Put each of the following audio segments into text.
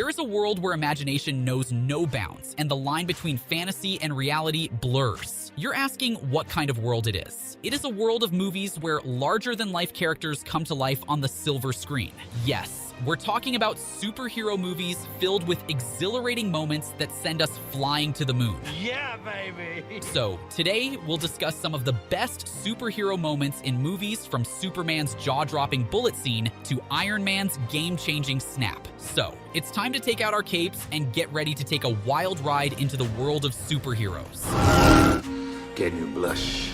There is a world where imagination knows no bounds, and the line between fantasy and reality blurs. You're asking what kind of world it is. It is a world of movies where larger-than-life characters come to life on the silver screen. Yes, we're talking about superhero movies filled with exhilarating moments that send us flying to the moon. Yeah, baby! So, today we'll discuss some of the best superhero moments in movies, from Superman's jaw-dropping bullet scene to Iron Man's game-changing snap. So, it's time to take out our capes and get ready to take a wild ride into the world of superheroes. Can you blush?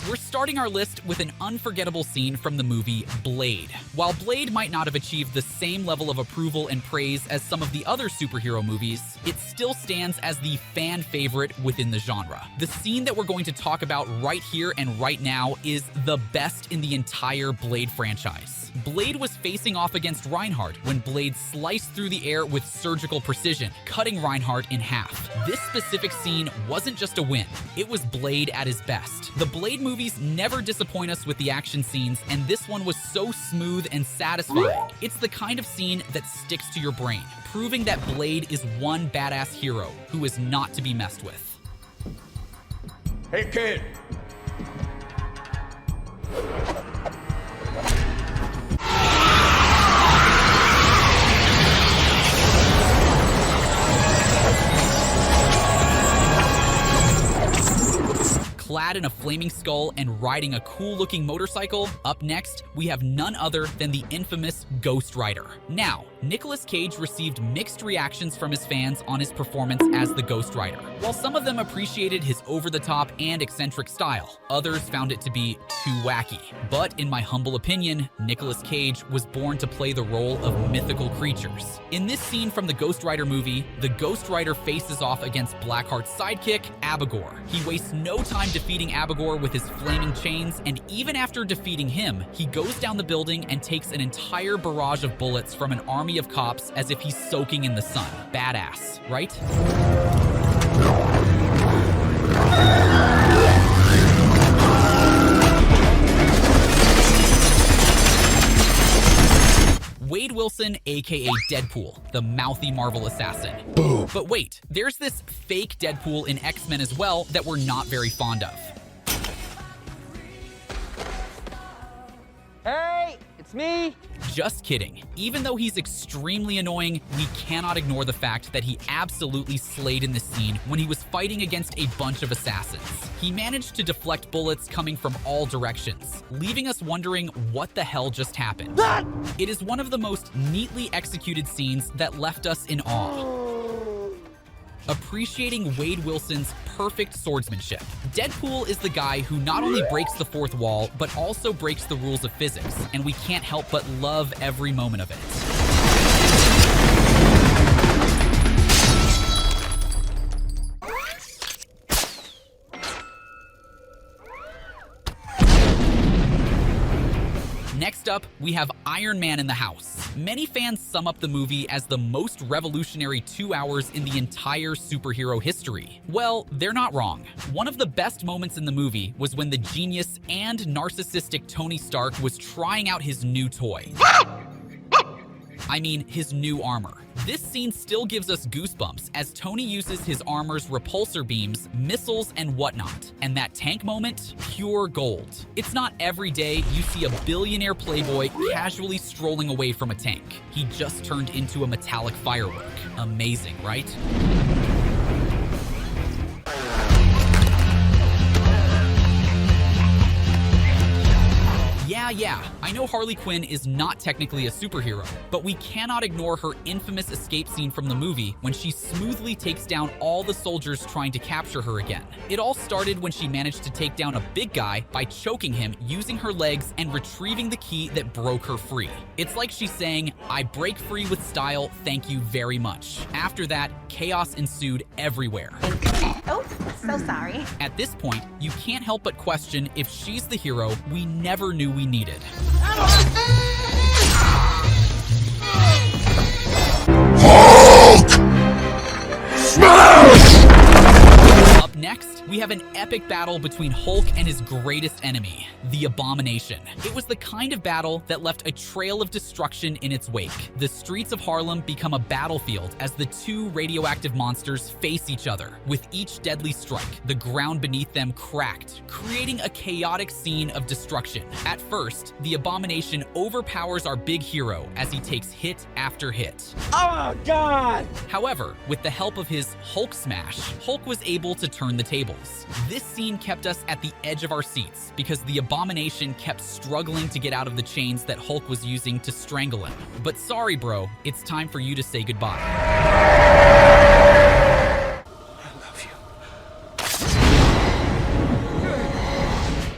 We're starting our list with an unforgettable scene from the movie Blade. While Blade might not have achieved the same level of approval and praise as some of the other superhero movies, it still stands as the fan favorite within the genre. The scene that we're going to talk about right here and right now is the best in the entire Blade franchise. Blade was facing off against Reinhardt when Blade sliced through the air with surgical precision, cutting Reinhardt in half. This specific scene wasn't just a win, it was Blade at his best. The Blade movies never disappoint us with the action scenes, and this one was so smooth and satisfying. It's the kind of scene that sticks to your brain, proving that Blade is one badass hero who is not to be messed with. Hey, kid! Clad in a flaming skull and riding a cool-looking motorcycle, up next, we have none other than the infamous Ghost Rider. Now, Nicolas Cage received mixed reactions from his fans on his performance as the Ghost Rider. While some of them appreciated his over-the-top and eccentric style, others found it to be too wacky. But in my humble opinion, Nicolas Cage was born to play the role of mythical creatures. In this scene from the Ghost Rider movie, the Ghost Rider faces off against Blackheart's sidekick, Abigor. He wastes no time defeating Abigor with his flaming chains, and even after defeating him, he goes down the building and takes an entire barrage of bullets from an army of cops as if he's soaking in the sun. Badass, right? Wade Wilson, aka Deadpool, the mouthy Marvel assassin. Boom. But wait, there's this fake Deadpool in X-Men as well that we're not very fond of. Hey, it's me! Just kidding. Even though he's extremely annoying, we cannot ignore the fact that he absolutely slayed in this scene when he was fighting against a bunch of assassins. He managed to deflect bullets coming from all directions, leaving us wondering what the hell just happened. It is one of the most neatly executed scenes that left us in awe. Appreciating Wade Wilson's perfect swordsmanship. Deadpool is the guy who not only breaks the fourth wall, but also breaks the rules of physics, and we can't help but love every moment of it. Next up, we have Iron Man in the house. Many fans sum up the movie as the most revolutionary 2 hours in the entire superhero history. Well, they're not wrong. One of the best moments in the movie was when the genius and narcissistic Tony Stark was trying out his new toy. I mean, his new armor. This scene still gives us goosebumps as Tony uses his armor's repulsor beams, missiles, and whatnot. And that tank moment, pure gold. It's not every day you see a billionaire playboy casually strolling away from a tank. He just turned into a metallic firework. Amazing, right? Yeah, I know Harley Quinn is not technically a superhero, but we cannot ignore her infamous escape scene from the movie when she smoothly takes down all the soldiers trying to capture her again. It all started when she managed to take down a big guy by choking him using her legs and retrieving the key that broke her free. It's like she's saying, "I break free with style, thank you very much." After that, chaos ensued everywhere. Oh, so sorry. At this point, you can't help but question if she's the hero we never knew we needed. Hulk! Smash! Up next, we have an an epic battle between Hulk and his greatest enemy, the Abomination. It was the kind of battle that left a trail of destruction in its wake. The streets of Harlem become a battlefield as the two radioactive monsters face each other. With each deadly strike, the ground beneath them cracked, creating a chaotic scene of destruction. At first, the Abomination overpowers our big hero as he takes hit after hit. Oh, God! However, with the help of his Hulk smash, Hulk was able to turn the tables. This scene kept us at the edge of our seats because the Abomination kept struggling to get out of the chains that Hulk was using to strangle him. But sorry, bro, it's time for you to say goodbye.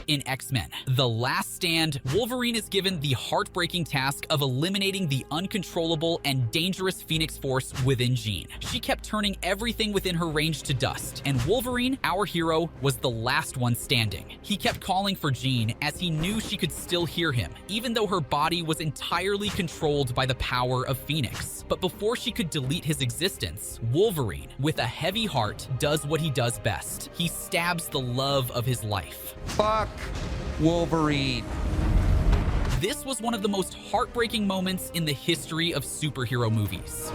In X-Men: The Last Stand, Wolverine is given the heartbreaking task of eliminating the uncontrollable and dangerous Phoenix Force within Jean. She kept turning everything within her range to dust, and Wolverine, our hero, was the last one standing. He kept calling for Jean as he knew she could still hear him, even though her body was entirely controlled by the power of Phoenix. But before she could delete his existence, Wolverine, with a heavy heart, does what he does best. He stabs the love of his life. Fuck Wolverine. This was one of the most heartbreaking moments in the history of superhero movies.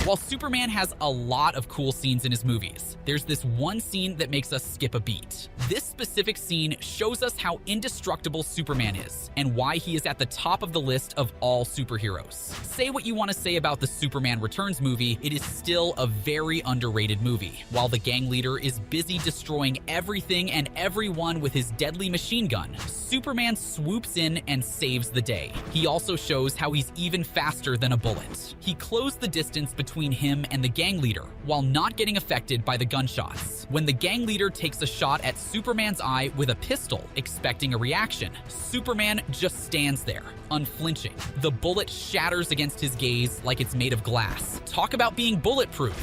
While Superman has a lot of cool scenes in his movies, there's this one scene that makes us skip a beat. This specific scene shows us how indestructible Superman is and why he is at the top of the list of all superheroes. Say what you want to say about the Superman Returns movie, it is still a very underrated movie. While the gang leader is busy destroying everything and everyone with his deadly machine gun, Superman swoops in and saves the day. He also shows how he's even faster than a bullet. He closed the distance between him and the gang leader while not getting affected by the gunshots. When the gang leader takes a shot at Superman's eye with a pistol, expecting a reaction, Superman just stands there, unflinching. The bullet shatters against his gaze like it's made of glass. Talk about being bulletproof.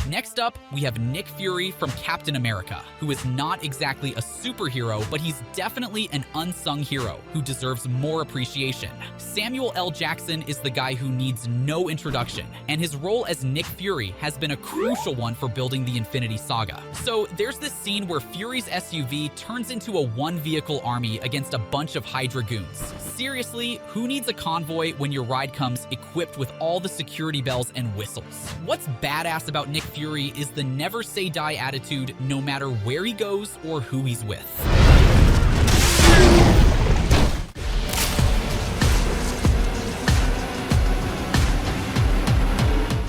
Next up, we have Nick Fury from Captain America, who is not exactly a superhero, but he's definitely an unsung hero who deserves more appreciation. Samuel L. Jackson is the guy who needs no introduction, and his role as Nick Fury has been a crucial one for building the Infinity Saga. So there's this scene where Fury's SUV turns into a one-vehicle army against a bunch of Hydra goons. Seriously, who needs a convoy when your ride comes equipped with all the security bells and whistles? What's badass about Nick Fury is the never say die attitude no matter where he goes or who he's with.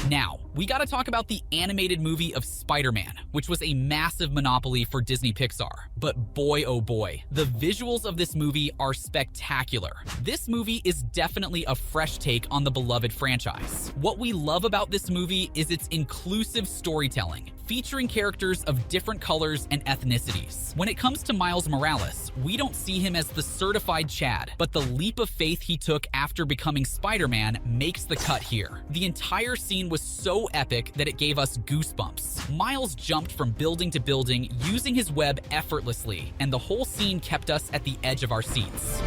Now, we gotta talk about the animated movie of Spider-Man, which was a massive monopoly for Disney Pixar. But boy oh boy, the visuals of this movie are spectacular. This movie is definitely a fresh take on the beloved franchise. What we love about this movie is its inclusive storytelling, featuring characters of different colors and ethnicities. When it comes to Miles Morales, we don't see him as the certified Chad, but the leap of faith he took after becoming Spider-Man makes the cut here. The entire scene was so epic that it gave us goosebumps. Miles jumped from building to building using his web effortlessly, and the whole scene kept us at the edge of our seats.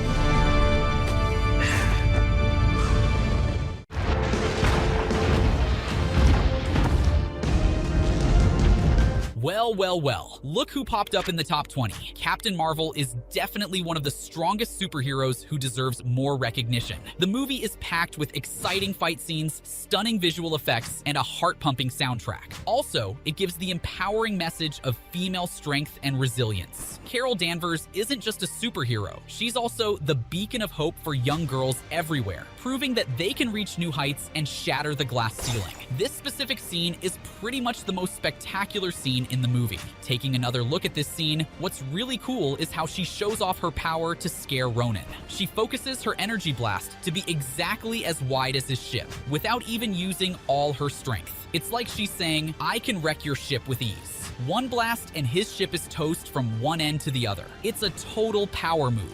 Well, look who popped up in the top 20. Captain Marvel is definitely one of the strongest superheroes who deserves more recognition. The movie is packed with exciting fight scenes, stunning visual effects, and a heart-pumping soundtrack. Also, it gives the empowering message of female strength and resilience. Carol Danvers isn't just a superhero, she's also the beacon of hope for young girls everywhere, proving that they can reach new heights and shatter the glass ceiling. This specific scene is pretty much the most spectacular scene in the movie. Taking another look at this scene, what's really cool is how she shows off her power to scare Ronan. She focuses her energy blast to be exactly as wide as his ship, without even using all her strength. It's like she's saying, I can wreck your ship with ease. One blast and his ship is toast from one end to the other. It's a total power move.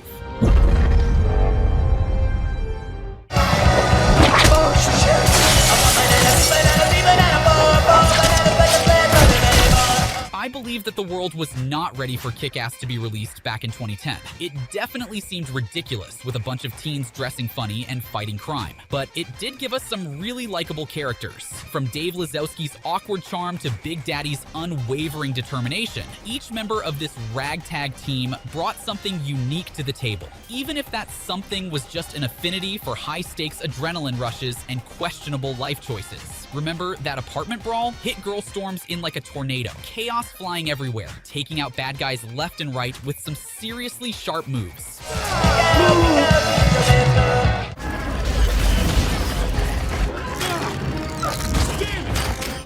I believe that the world was not ready for Kick-Ass to be released back in 2010. It definitely seemed ridiculous with a bunch of teens dressing funny and fighting crime. But it did give us some really likable characters. From Dave Lazowski's awkward charm to Big Daddy's unwavering determination, each member of this ragtag team brought something unique to the table, even if that something was just an affinity for high-stakes adrenaline rushes and questionable life choices. Remember that apartment brawl? Hit girl storms in like a tornado, chaos flying everywhere, taking out bad guys left and right with some seriously sharp moves.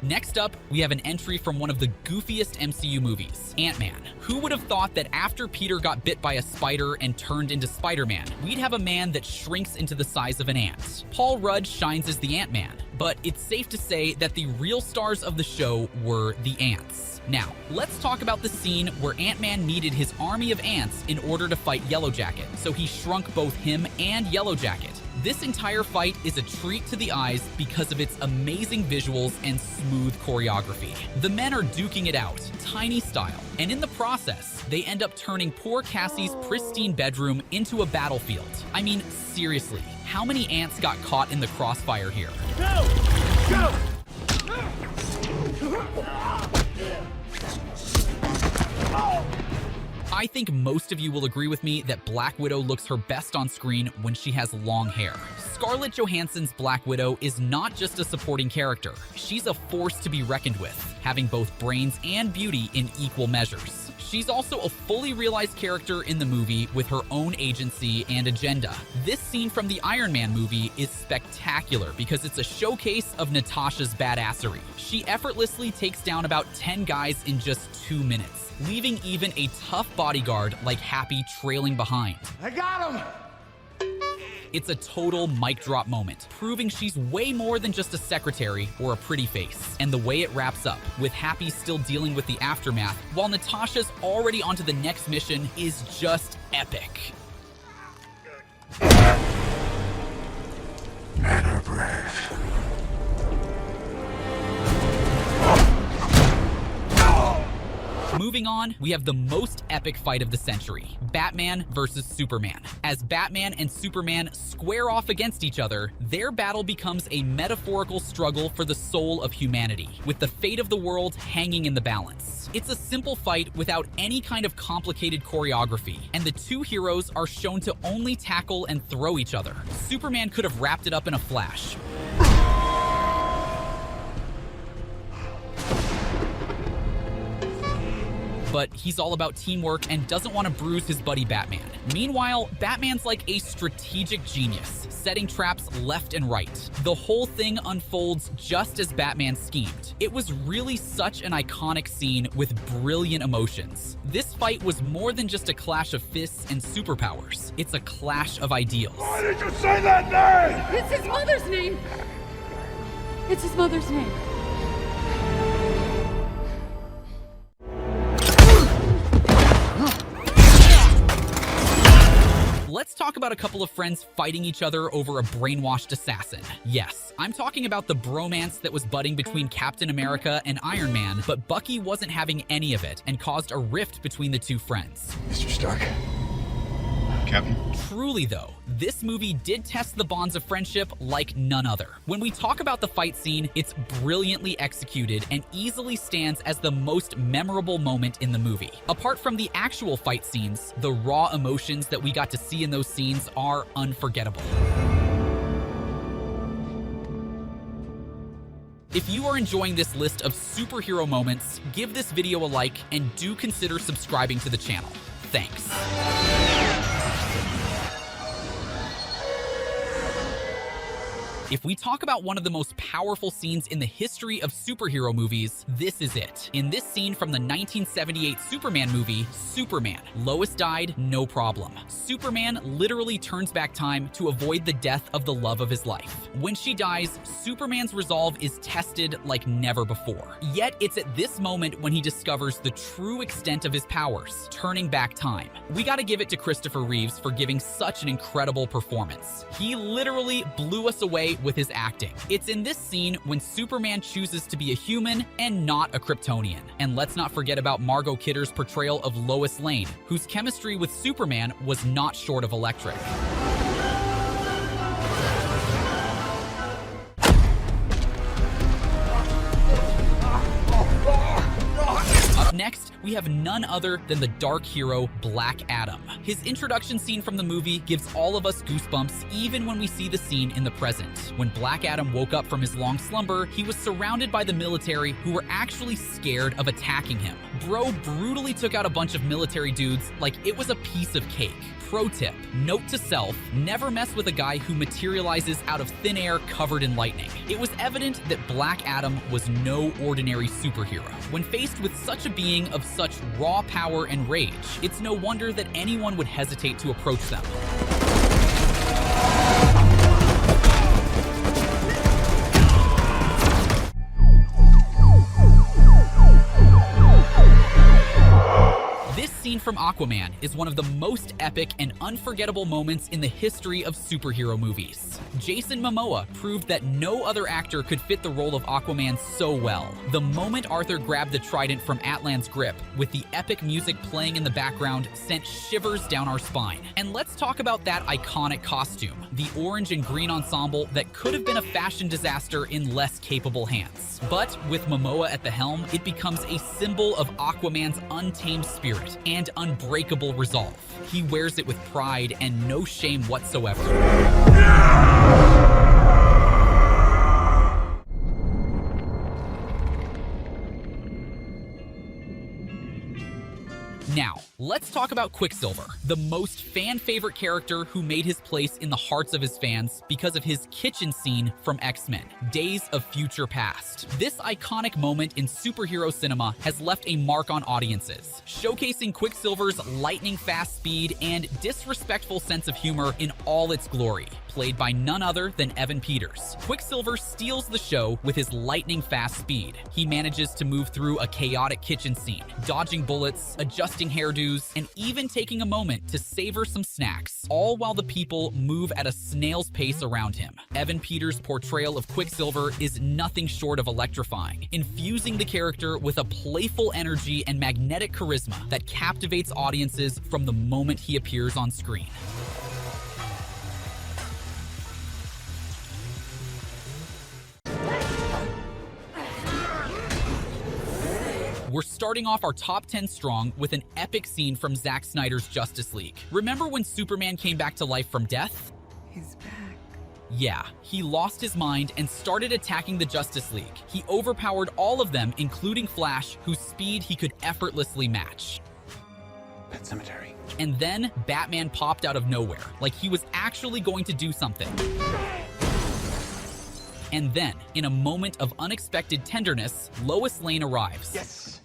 Next up, we have an entry from one of the goofiest MCU movies, Ant-Man. Who would have thought that after Peter got bit by a spider and turned into Spider-Man, we'd have a man that shrinks into the size of an ant? Paul Rudd shines as the Ant-Man, but it's safe to say that the real stars of the show were the ants. Now, let's talk about the scene where Ant-Man needed his army of ants in order to fight Yellow Jacket, so he shrunk both him and Yellow Jacket. This entire fight is a treat to the eyes because of its amazing visuals and smooth choreography. The men are duking it out, tiny style, and in the process, they end up turning poor Cassie's pristine bedroom into a battlefield. I mean, seriously, how many ants got caught in the crossfire here? Go! Go! I think most of you will agree with me that Black Widow looks her best on screen when she has long hair. Scarlett Johansson's Black Widow is not just a supporting character. She's a force to be reckoned with, having both brains and beauty in equal measures. She's also a fully realized character in the movie with her own agency and agenda. This scene from the Iron Man movie is spectacular because it's a showcase of Natasha's badassery. She effortlessly takes down about 10 guys in just 2 minutes, leaving even a tough bodyguard like Happy trailing behind. I got him! It's a total mic drop moment, proving she's way more than just a secretary or a pretty face. And the way it wraps up, with Happy still dealing with the aftermath, while Natasha's already onto the next mission, is just epic. Men are brave. Moving on, we have the most epic fight of the century, Batman versus Superman. As Batman and Superman square off against each other, their battle becomes a metaphorical struggle for the soul of humanity, with the fate of the world hanging in the balance. It's a simple fight without any kind of complicated choreography, and the two heroes are shown to only tackle and throw each other. Superman could have wrapped it up in a flash. But he's all about teamwork and doesn't want to bruise his buddy Batman. Meanwhile, Batman's like a strategic genius, setting traps left and right. The whole thing unfolds just as Batman schemed. It was really such an iconic scene with brilliant emotions. This fight was more than just a clash of fists and superpowers. It's a clash of ideals. Why did you say that name? It's his mother's name. It's his mother's name. Let's talk about a couple of friends fighting each other over a brainwashed assassin. Yes, I'm talking about the bromance that was budding between Captain America and Iron Man, but Bucky wasn't having any of it and caused a rift between the two friends. Mr. Stark. Captain. Truly though, this movie did test the bonds of friendship like none other. When we talk about the fight scene, it's brilliantly executed and easily stands as the most memorable moment in the movie. Apart from the actual fight scenes, the raw emotions that we got to see in those scenes are unforgettable. If you are enjoying this list of superhero moments, give this video a like and do consider subscribing to the channel. Thanks. If we talk about one of the most powerful scenes in the history of superhero movies, this is it. In this scene from the 1978 Superman movie, Superman, Lois died, no problem. Superman literally turns back time to avoid the death of the love of his life. When she dies, Superman's resolve is tested like never before. Yet it's at this moment when he discovers the true extent of his powers, turning back time. We gotta give it to Christopher Reeves for giving such an incredible performance. He literally blew us away way with his acting. It's in this scene when Superman chooses to be a human and not a Kryptonian. And let's not forget about Margot Kidder's portrayal of Lois Lane, whose chemistry with Superman was not short of electric. Next, we have none other than the dark hero, Black Adam. His introduction scene from the movie gives all of us goosebumps even when we see the scene in the present. When Black Adam woke up from his long slumber, he was surrounded by the military who were actually scared of attacking him. Bro brutally took out a bunch of military dudes like it was a piece of cake. Pro tip, note to self, never mess with a guy who materializes out of thin air covered in lightning. It was evident that Black Adam was no ordinary superhero. When faced with such a being of such raw power and rage, it's no wonder that anyone would hesitate to approach them. This scene from Aquaman is one of the most epic and unforgettable moments in the history of superhero movies. Jason Momoa proved that no other actor could fit the role of Aquaman so well. The moment Arthur grabbed the trident from Atlan's grip, with the epic music playing in the background, sent shivers down our spine. And let's talk about that iconic costume, the orange and green ensemble that could have been a fashion disaster in less capable hands. But with Momoa at the helm, it becomes a symbol of Aquaman's untamed spirit and unbreakable resolve. He wears it with pride and no shame whatsoever. Now, let's talk about Quicksilver, the most fan-favorite character who made his place in the hearts of his fans because of his kitchen scene from X-Men, Days of Future Past. This iconic moment in superhero cinema has left a mark on audiences, showcasing Quicksilver's lightning-fast speed and disrespectful sense of humor in all its glory. Played by none other than Evan Peters, Quicksilver steals the show with his lightning-fast speed. He manages to move through a chaotic kitchen scene, dodging bullets, adjusting hairdos, and even taking a moment to savor some snacks, all while the people move at a snail's pace around him. Evan Peters' portrayal of Quicksilver is nothing short of electrifying, infusing the character with a playful energy and magnetic charisma that captivates audiences from the moment he appears on screen. We're starting off our top 10 strong with an epic scene from Zack Snyder's Justice League. Remember when Superman came back to life from death? He's back. Yeah, he lost his mind and started attacking the Justice League. He overpowered all of them, including Flash, whose speed he could effortlessly match. Pet Cemetery. And then Batman popped out of nowhere, like he was actually going to do something. And then, in a moment of unexpected tenderness, Lois Lane arrives. Yes.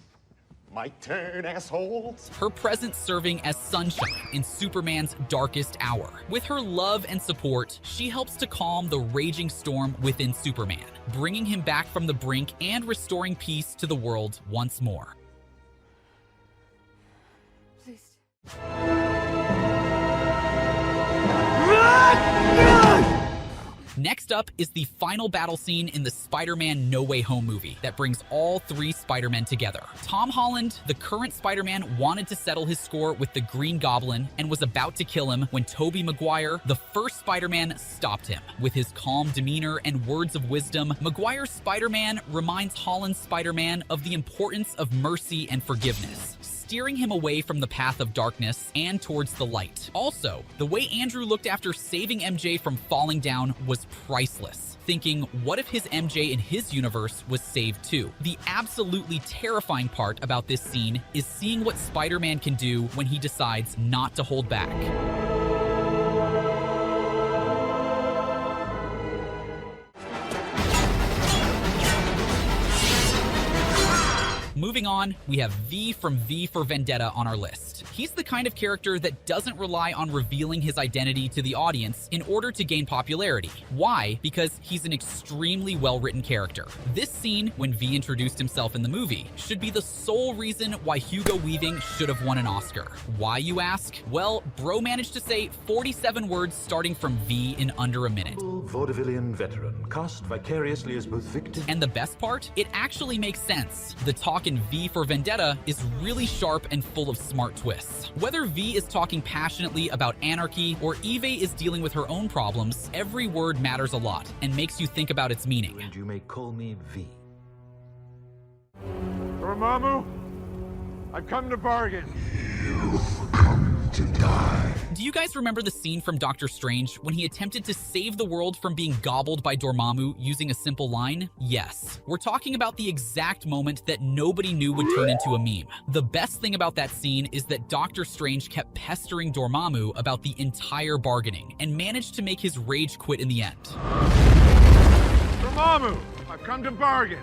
My turn, assholes. Her presence serving as sunshine in Superman's darkest hour. With her love and support, she helps to calm the raging storm within Superman, bringing him back from the brink and restoring peace to the world once more. Please. Next up is the final battle scene in the Spider-Man No Way Home movie that brings all three Spider-Men together. Tom Holland, the current Spider-Man, wanted to settle his score with the Green Goblin and was about to kill him when Tobey Maguire, the first Spider-Man, stopped him. With his calm demeanor and words of wisdom, Maguire's Spider-Man reminds Holland's Spider-Man of the importance of mercy and forgiveness, steering him away from the path of darkness and towards the light. Also, the way Andrew looked after saving MJ from falling down was priceless. Thinking, what if his MJ in his universe was saved too? The absolutely terrifying part about this scene is seeing what Spider-Man can do when he decides not to hold back. Moving on, we have V from V for Vendetta on our list. He's the kind of character that doesn't rely on revealing his identity to the audience in order to gain popularity. Why? Because he's an extremely well-written character. This scene, when V introduced himself in the movie, should be the sole reason why Hugo Weaving should have won an Oscar. Why, you ask? Well, bro managed to say 47 words starting from V in under a minute. Vaudevillian veteran, cast vicariously as both victim. And the best part? It actually makes sense. The talk in V for Vendetta is really sharp and full of smart twists. Whether V is talking passionately about anarchy or Eve is dealing with her own problems, every word matters a lot and makes you think about its meaning. And you may call me V. Dormammu, I've come to bargain. You've come to die. Do you guys remember the scene from Doctor Strange when he attempted to save the world from being gobbled by Dormammu using a simple line? Yes. We're talking about the exact moment that nobody knew would turn into a meme. The best thing about that scene is that Doctor Strange kept pestering Dormammu about the entire bargaining and managed to make his rage quit in the end. Dormammu, I've come to bargain.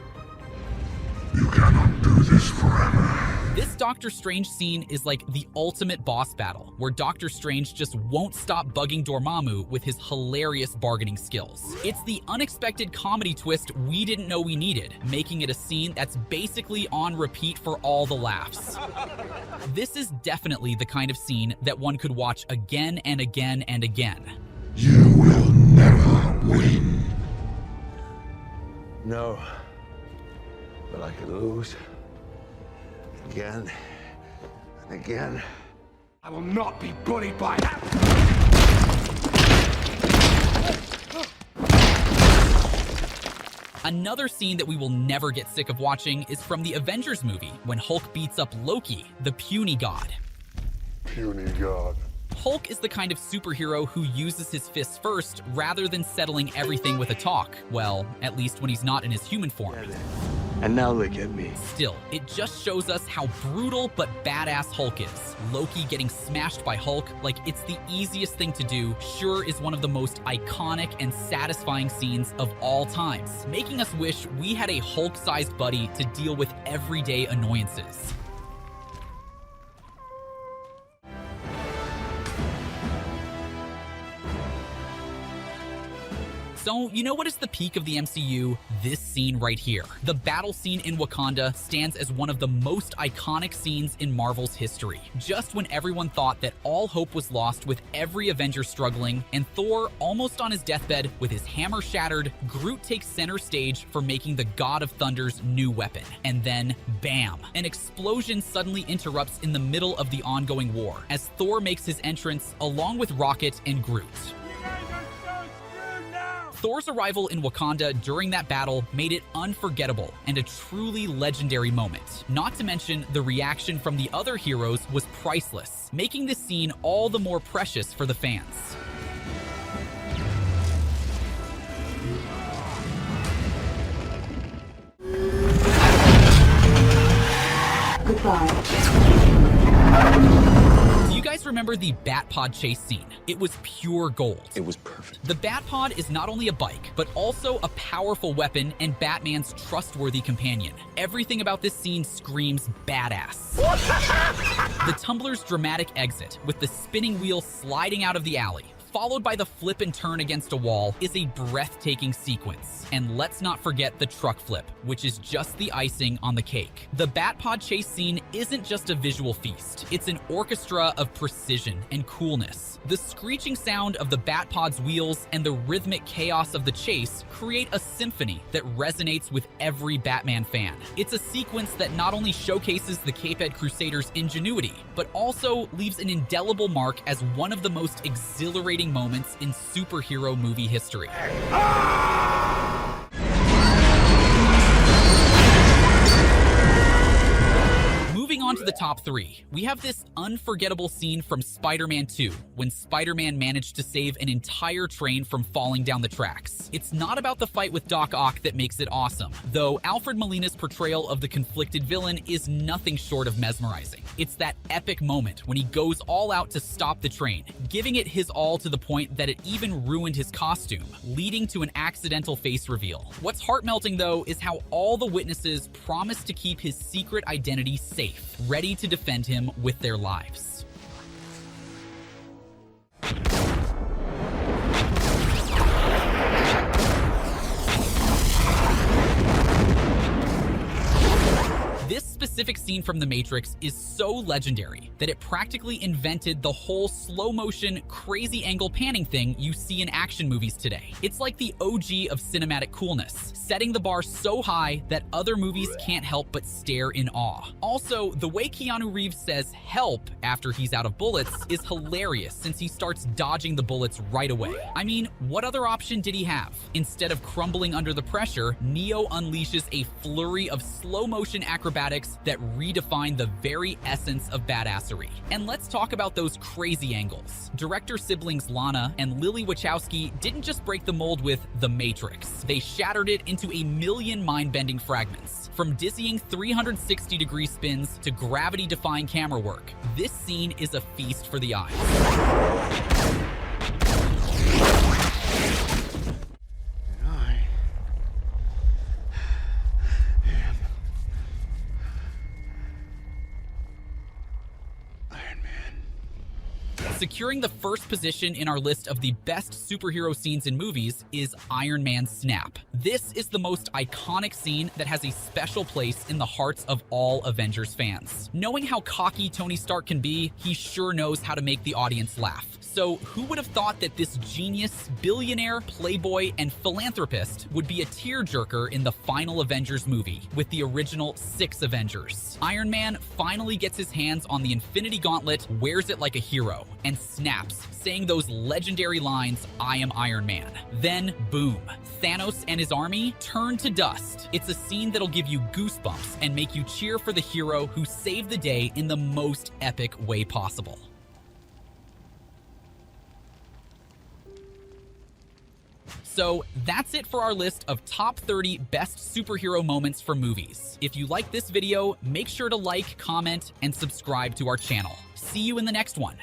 You cannot do this forever. This Doctor Strange scene is like the ultimate boss battle, where Doctor Strange just won't stop bugging Dormammu with his hilarious bargaining skills. It's the unexpected comedy twist we didn't know we needed, making it a scene that's basically on repeat for all the laughs. This is definitely the kind of scene that one could watch again and again and again. You will never win. No. But I could lose. Again. And again. I will not be bullied by Another scene that we will never get sick of watching is from the Avengers movie, when Hulk beats up Loki, the puny god. puny god. Hulk is the kind of superhero who uses his fists first rather than settling everything with a talk. Well, at least when he's not in his human form. And now look at me. Still, it just shows us how brutal but badass Hulk is. Loki getting smashed by Hulk like it's the easiest thing to do sure is one of the most iconic and satisfying scenes of all times, making us wish we had a Hulk-sized buddy to deal with everyday annoyances. So, you know what is the peak of the MCU? This scene right here. The battle scene in Wakanda stands as one of the most iconic scenes in Marvel's history. Just when everyone thought that all hope was lost with every Avenger struggling, and Thor almost on his deathbed with his hammer shattered, Groot takes center stage for making the God of Thunder's new weapon. And then, bam! An explosion suddenly interrupts in the middle of the ongoing war, as Thor makes his entrance along with Rocket and Groot. Thor's arrival in Wakanda during that battle made it unforgettable and a truly legendary moment. Not to mention, the reaction from the other heroes was priceless, making this scene all the more precious for the fans. Do you guys remember the Batpod chase scene? It was pure gold. It was perfect. The Batpod is not only a bike, but also a powerful weapon and Batman's trustworthy companion. Everything about this scene screams badass. The Tumbler's dramatic exit, with the spinning wheel sliding out of the alley, followed by the flip and turn against a wall, is a breathtaking sequence. And let's not forget the truck flip, which is just the icing on the cake. The Batpod chase scene isn't just a visual feast. It's an orchestra of precision and coolness. The screeching sound of the Batpod's wheels and the rhythmic chaos of the chase create a symphony that resonates with every Batman fan. It's a sequence that not only showcases the Caped Crusaders' ingenuity, but also leaves an indelible mark as one of the most exhilarating moments in superhero movie history. Moving on to the top three, we have this unforgettable scene from Spider-Man 2, when Spider-Man managed to save an entire train from falling down the tracks. It's not about the fight with Doc Ock that makes it awesome, though Alfred Molina's portrayal of the conflicted villain is nothing short of mesmerizing. It's that epic moment when he goes all out to stop the train, giving it his all to the point that it even ruined his costume, leading to an accidental face reveal. What's heart-melting though is how all the witnesses promised to keep his secret identity safe, ready to defend him with their lives. specific scene from The Matrix is so legendary that it practically invented the whole slow motion, crazy angle panning thing you see in action movies today. It's like the OG of cinematic coolness, setting the bar so high that other movies can't help but stare in awe. Also, the way Keanu Reeves says help after he's out of bullets is hilarious since he starts dodging the bullets right away. I mean, what other option did he have? Instead of crumbling under the pressure, Neo unleashes a flurry of slow-motion acrobatics that redefine the very essence of badassery. And let's talk about those crazy angles. Director siblings Lana and Lily Wachowski didn't just break the mold with The Matrix. They shattered it into a million mind-bending fragments. From dizzying 360-degree spins to gravity-defying camera work, this scene is a feast for the eyes. Securing the first position in our list of the best superhero scenes in movies is Iron Man's snap. This is the most iconic scene that has a special place in the hearts of all Avengers fans. Knowing how cocky Tony Stark can be, he sure knows how to make the audience laugh. So who would have thought that this genius, billionaire, playboy, and philanthropist would be a tearjerker in the final Avengers movie with the original 6 Avengers? Iron Man finally gets his hands on the Infinity Gauntlet, wears it like a hero, and snaps, saying those legendary lines, "I am Iron Man." Then, boom, Thanos and his army turn to dust. It's a scene that'll give you goosebumps and make you cheer for the hero who saved the day in the most epic way possible. So that's it for our list of top 30 best superhero moments from movies. If you like this video, make sure to like, comment, and subscribe to our channel. See you in the next one.